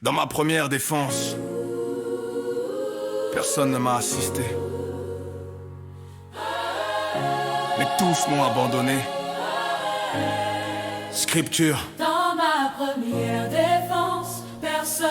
Dans ma première défense, personne ne m'a assisté. Mais tous m'ont abandonné. Scripture. Dans ma première défense, personne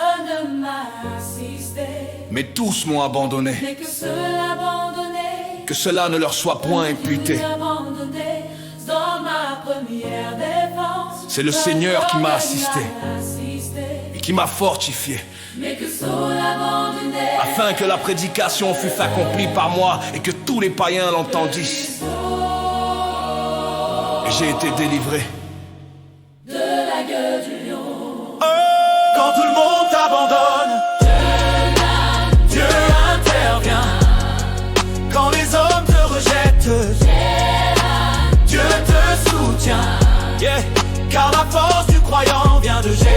ne m'a assisté. Mais tous m'ont abandonné. Mais que cela abandonné, Que cela ne leur soit point imputé. abandonné. Dans ma première défense, C'est le Seigneur qui m'a assisté assisté. et qui m'a fortifié, Mais que cela abandonné, afin que la prédication fût accomplie par moi et que tous les païens l'entendissent. Et j'ai été délivré de la gueule du lion. Quand tout le monde t'abandonne, Dieu intervient. Quand les hommes te rejettent, Dieu te soutient. Yeah. Car la force du croyant vient de Jésus-Christ.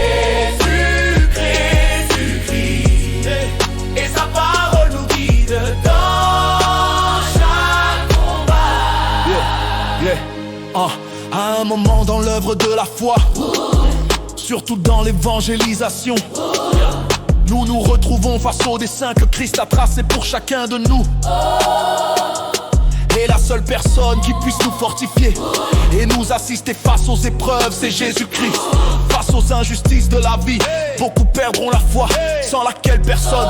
Et sa parole nous guide dans chaque combat. À un moment dans l'œuvre de la foi, surtout dans l'évangélisation, nous nous retrouvons face au dessein que Christ a tracé pour chacun de nous. Et la seule personne qui puisse nous fortifier et nous assister face aux épreuves, c'est Jésus-Christ. Face aux injustices de la vie, beaucoup perdront la foi, sans laquelle personne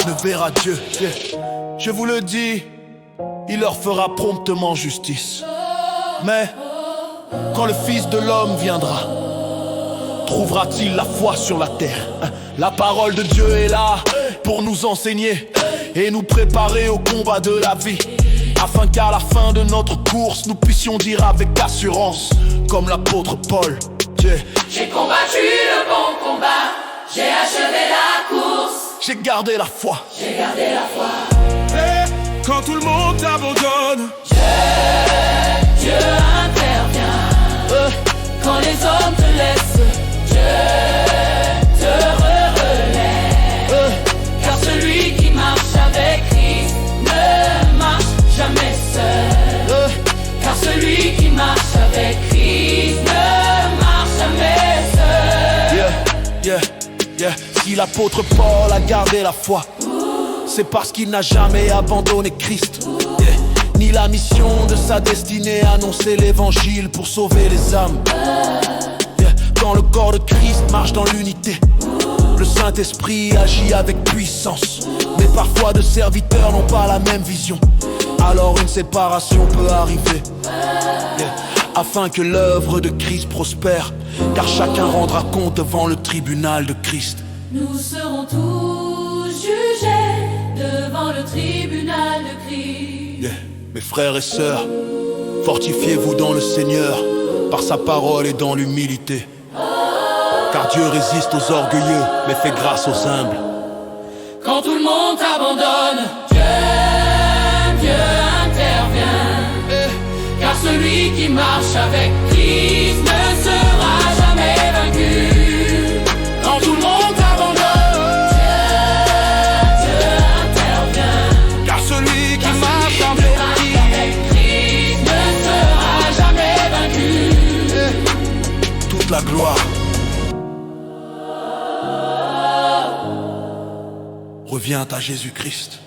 ne verra Dieu. Je vous le dis, il leur fera promptement justice. Mais quand le Fils de l'homme viendra, trouvera-t-il la foi sur la terre? La parole de Dieu est là pour nous enseigner et nous préparer au combat de la vie, afin qu'à la fin de notre course, nous puissions dire avec assurance, comme l'apôtre Paul, J'ai combattu le bon combat, j'ai achevé la course, j'ai gardé la foi. j'ai gardé la foi. Quand tout le monde t'abandonne, Dieu intervient. Quand les hommes te laissent, Dieu te relève. Car celui qui marche avec Christ ne marche jamais seul. Car celui qui marche avec Christ ne marche jamais seul. Si l'apôtre Paul a gardé la foi, c'est parce qu'il n'a jamais abandonné Christ, ni la mission de sa destinée, annoncer l'évangile pour sauver les âmes. Quand le corps de Christ marche dans l'unité, le Saint-Esprit agit avec puissance. Mais parfois deux serviteurs n'ont pas la même vision, alors une séparation peut arriver, afin que l'œuvre de Christ prospère, car chacun rendra compte devant le tribunal de Christ. Nous serons tous jugés devant le tribunal de Christ. Mes frères et sœurs, fortifiez-vous dans le Seigneur, par sa parole et dans l'humilité. Car Dieu résiste aux orgueilleux, mais fait grâce aux humbles. Quand tout le monde t'abandonne, Dieu intervient. Car celui qui marche avec Christ ne sera jamais vaincu. Quand tout le monde t'abandonne, Dieu intervient. Car celui qui marche avec Christ ne sera jamais vaincu. toute la gloire revient à Jésus-Christ.